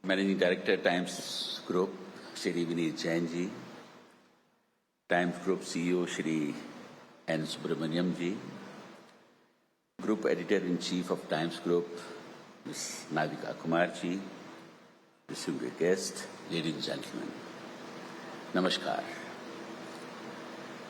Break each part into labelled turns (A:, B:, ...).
A: Managing Director, Times Group, Shri Vinay Ji, Times Group CEO, Shri N. Subramaniam Ji, Group Editor-in-Chief of Times Group, Ms. Vinay Kumar Ji, distinguished guests, ladies and gentlemen, Namaskar.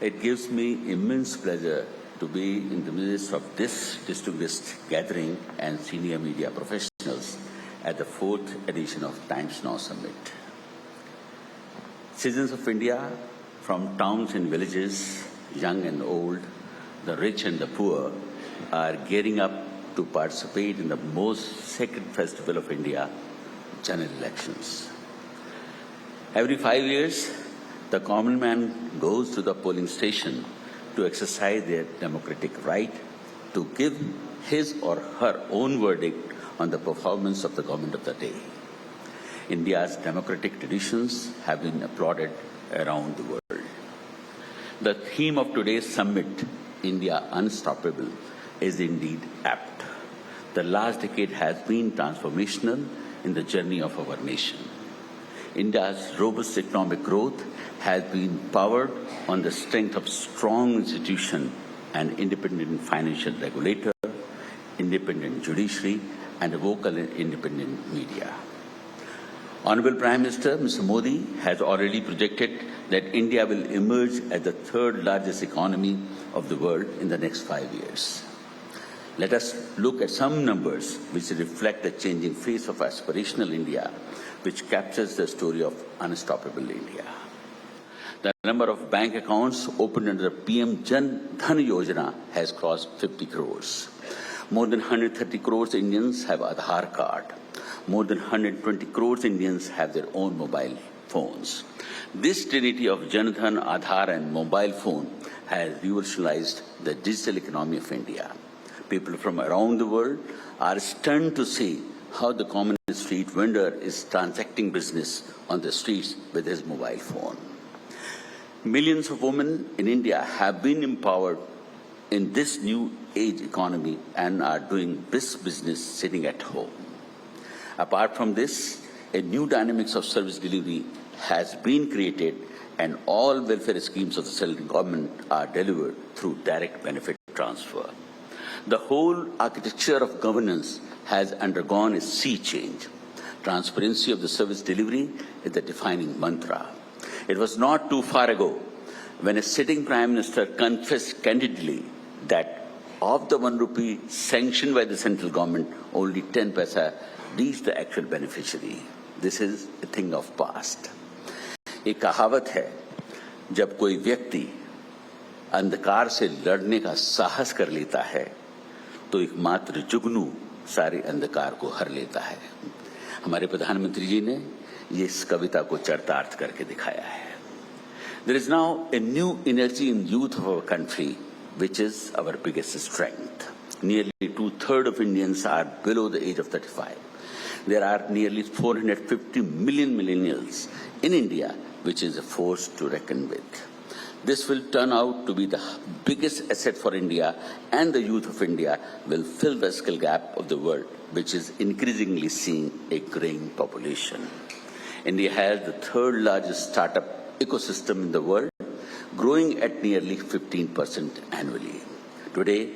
A: It gives me immense pleasure to be in the midst of this distinguished gathering and senior media professionals at the 4th edition of Times Now Summit. Citizens of India, from towns and villages, young and old, the rich and the poor, are gearing up to participate in the most sacred festival of India, general elections. Every 5 years, the common man goes to the polling station to exercise their democratic right to give his or her own verdict on the performance of the government of the day. India's democratic traditions have been applauded around the world. The theme of today's summit, India Unstoppable, is indeed apt. The last decade has been transformational in the journey of our nation. India's robust economic growth has been powered on the strength of strong institutions and independent financial regulator, independent judiciary, and a vocal and independent media. Honorable Prime Minister Mr. Modi has already projected that India will emerge as the third largest economy of the world in the next 5 years. Let us look at some numbers which reflect the changing face of aspirational India, which captures the story of unstoppable India. The number of bank accounts opened under the PM Jan Dhan Yojana has crossed 50 crores. More than 130 crores Indians have Aadhaar card. More than 120 crores Indians have their own mobile phones. This trinity of Jan Dhan, Aadhaar and mobile phone has revolutionized the digital economy of India. People from around the world are stunned to see how the common street vendor is transacting business on the streets with his mobile phone. Millions of women in India have been empowered in this new age economy and are doing this business sitting at home. Apart from this, a new dynamics of service delivery has been created and all welfare schemes of the central government are delivered through direct benefit transfer. The whole architecture of governance has undergone a sea change. Transparency of the service delivery is the defining mantra. It was not too far ago when a sitting Prime Minister confessed candidly that of the 1 rupee sanctioned by the central government, only 10 paisa reached the actual beneficiary. This is a thing of past. एक कहावत है, जब कोई व्यक्ति अंधकार से लड़ने का साहस कर लेता है, तो एकमात्र जुगनू सारे अंधकार को हर लेता है. हमारे प्रधानमंत्री जी ने ये इस कविता को चरितार्थ करके दिखाया है. There is now a new energy in youth of our country, which is our biggest strength. Nearly 2/3 of Indians are below the age of 35. There are nearly 450 million millennials in India, which is a force to reckon with. This will turn out to be the biggest asset for India, and the youth of India will fill the skill gap of the world, which is increasingly seeing a growing population. India has the third largest startup ecosystem in the world, growing at nearly 15% annually. Today,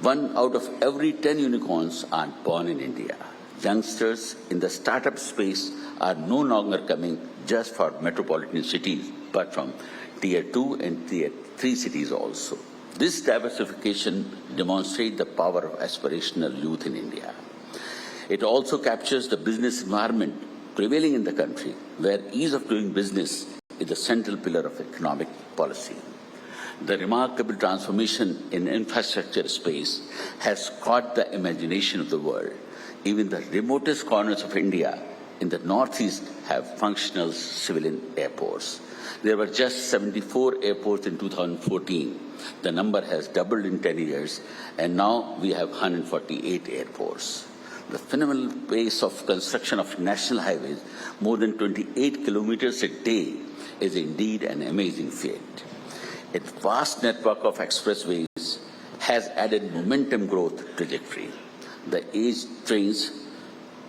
A: 1 out of every 10 unicorns are born in India. Youngsters in the startup space are no longer coming just for metropolitan cities, but from Tier 2 and Tier 3 cities also. This diversification demonstrates the power of aspirational youth in India. It also captures the business environment prevailing in the country, where ease of doing business is the central pillar of economic policy. The remarkable transformation in infrastructure space has caught the imagination of the world. Even the remotest corners of India in the northeast have functional civilian airports. There were just 74 airports in 2014. The number has doubled in 10 years, and now we have 148 airports. The phenomenal pace of construction of national highways, more than 28 kilometers a day, is indeed an amazing feat. A vast network of has added momentum growth trajectory. The age trains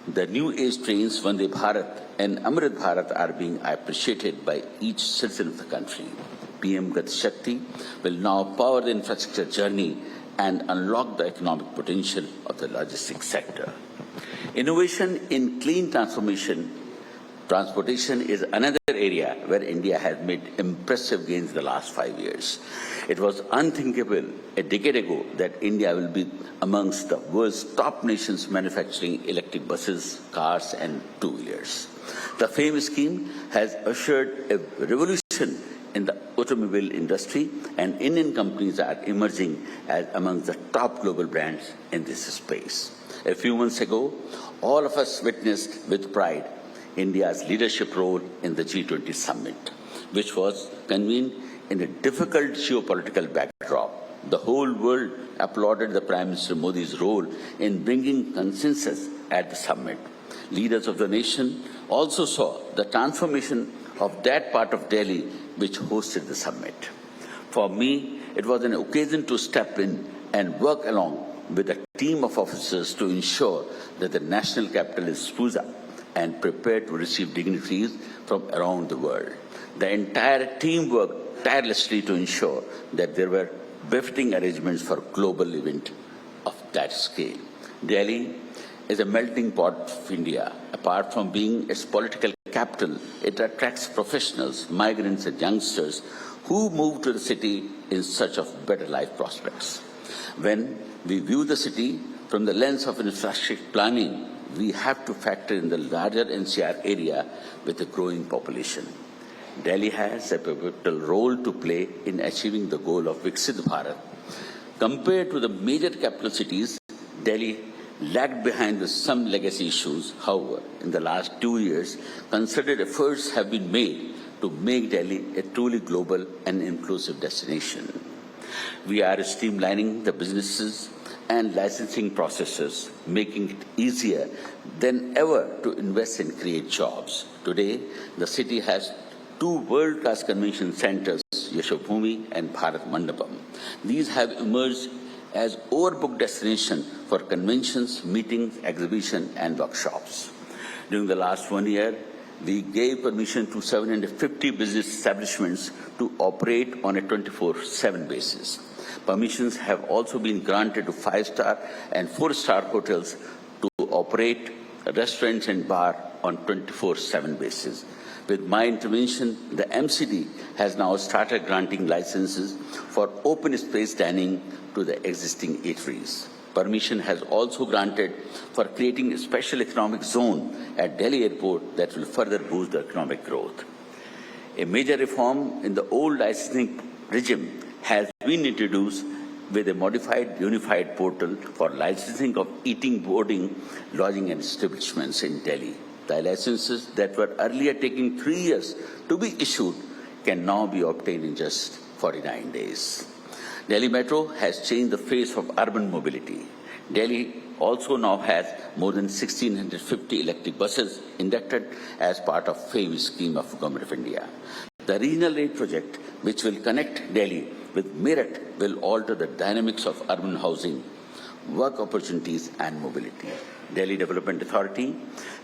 A: The new age trains Vande Bharat and Amrit Bharat are being appreciated by each citizen of the country. PM Gati Shakti will now power the infrastructure journey and unlock the economic potential of the logistics sector. Innovation in clean transportation is another area where India has made impressive gains in the last 5 years. It was unthinkable a decade ago that India will be amongst the world's top nations manufacturing electric buses, cars and two-wheelers. The FAME scheme has ushered a revolution in the automobile industry, and Indian companies are emerging as amongst the top global brands in this space. A few months ago, all of us witnessed with pride India's leadership role in the G20 summit, which was convened in a difficult geopolitical backdrop. The whole world applauded the Prime Minister Modi's role in bringing consensus at the summit. Leaders of the nation also saw the transformation of that part of Delhi which hosted the summit. For me, it was an occasion to step in and work along with a team of officers to ensure that the national capital is spruced up and prepared to receive dignitaries from around the world. The entire team worked tirelessly to ensure that there were befitting arrangements for a global event of that scale. Delhi is a melting pot of India. Apart from being its political capital, it attracts professionals, migrants and youngsters who move to the city in search of better life prospects. When we view the city from the lens of infrastructure planning, we have to factor in the larger NCR area with a growing population. Delhi has a pivotal role to play in achieving the goal of Viksit Bharat. Compared to the major capital cities, Delhi lagged behind with some legacy issues. However, in the last 2 years, concerted efforts have been made to make Delhi a truly global and inclusive destination. We are streamlining the businesses and licensing processes, making it easier than ever to invest and create jobs. Today, the city has 2 world-class convention centers, Yashobhumi and Bharat Mandapam. These have emerged as overbooked destinations for conventions, meetings, exhibitions and workshops. During the last 1 year, we gave permission to 750 business establishments to operate on a 24/7 basis. Permissions have also been granted to 5-star and 4-star hotels to operate restaurants and bars on 24/7 basis. With my intervention, the MCD has now started granting licenses for open space dining to the existing eateries. Permission has also granted for creating a special economic zone at Delhi Airport that will further boost the economic growth. A major reform in the old licensing regime has been introduced with a modified unified portal for licensing of eating, boarding, lodging and establishments in Delhi. The licenses that were earlier taking 3 years to be issued can now be obtained in just 49 days. Delhi Metro has changed the face of urban mobility. Delhi also now has more than 1,650 electric buses inducted as part of FAME scheme of Government of India. The regional rail project, which will connect Delhi with Meerut, will alter the dynamics of urban housing, work opportunities and mobility. Delhi Development Authority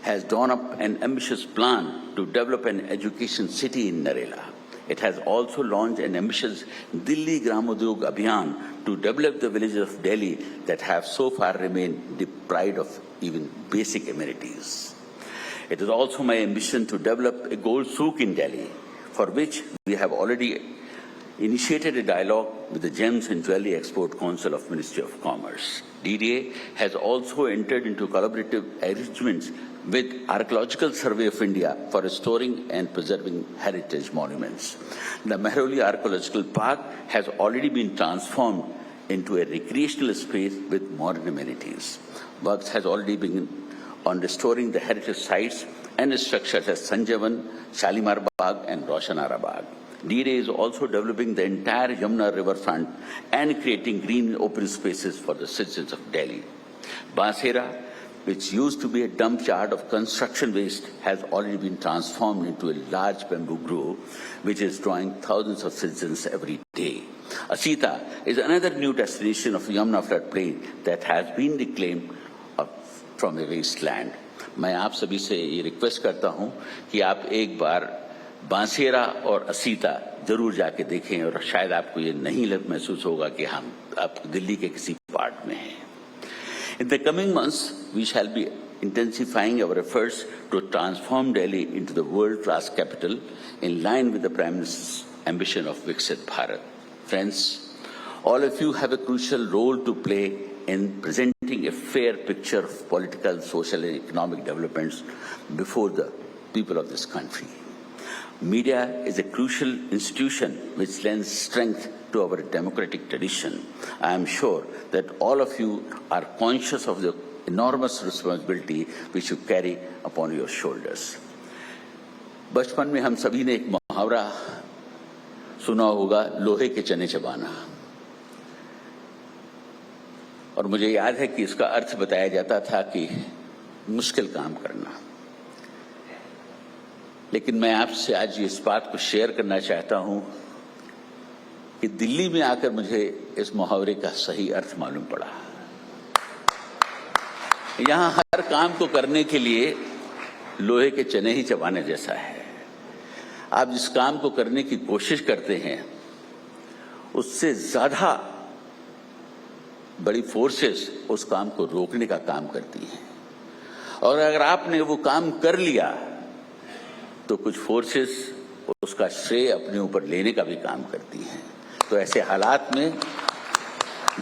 A: has drawn up an ambitious plan to develop an education city in Narela. It has also launched an ambitious Delhi Gramodyog Abhiyan to develop the villages of Delhi that have so far remained deprived of even basic amenities. It is also my ambition to develop a gold souk in Delhi, for which we have already initiated a dialogue with the Gems and Jewelry Export Council of Ministry of Commerce. DDA has also entered into collaborative arrangements with Archaeological Survey of India for restoring and preserving heritage monuments. The Mehrauli Archaeological Park has already been transformed into a recreational space with modern amenities. Works has already begun on restoring the heritage sites and structures as Sanjavan, Shalimar Bagh and Roshanara Bagh. DDA is also developing the entire Yamuna riverfront and creating green open spaces for the citizens of Delhi. Bansera, which used to be a dump yard of construction waste, has already been transformed into a large bamboo grove, which is drawing thousands of citizens every day. Asita is another new destination of Yamuna floodplain that has been reclaimed from a wasteland. मैं आप सभी से ये request करता हूं कि आप एक बार बांसेरा और असीता जरूर जाके देखें और शायद आपको ये नहीं महसूस होगा कि हम आप दिल्ली के किसी पार्ट में हैं। In the coming months, we shall be intensifying our efforts to transform Delhi into the world-class capital in line with the Prime Minister's ambition of Viksit Bharat. Friends, all of you have a crucial role to play in presenting a fair picture of political, social and economic developments before the people of this country. Media is a crucial institution which lends strength to our democratic tradition. I am sure that all of you are conscious of the enormous responsibility which you carry upon your shoulders. बचपन में हम सभी ने एक मुहावरा सुना होगा, लोहे के चने चबाना, और मुझे याद है कि इसका अर्थ बताया जाता था कि मुश्किल काम करना। लेकिन मैं आपसे आज इस बात को शेयर करना चाहता हूं कि दिल्ली में आकर मुझे इस मुहावरे का सही अर्थ मालूम पड़ा। यहां हर काम को करने के लिए लोहे के चने ही चबाने जैसा है। आप जिस काम को करने की कोशिश करते हैं उससे ज्यादा बड़ी फोर्सेस उस काम को रोकने का काम करती हैं, और अगर आपने वो काम कर लिया तो कुछ फोर्सेस उसका श्रेय अपने ऊपर लेने का भी काम करती हैं। तो ऐसे हालात में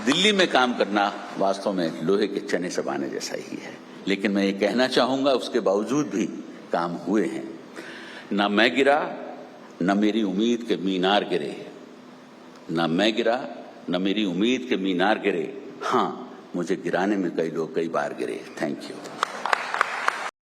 A: दिल्ली में काम करना वास्तव में लोहे के चने चबाने जैसा ही है। लेकिन मैं ये कहना चाहूंगा उसके बावजूद भी काम हुए हैं। ना मैं गिरा न मेरी उम्मीद के मीनार गिरे, ना मैं गिरा न मेरी उम्मीद के मीनार गिरे, हाँ मुझे गिराने में कई लोग कई बार गिरे। Thank you.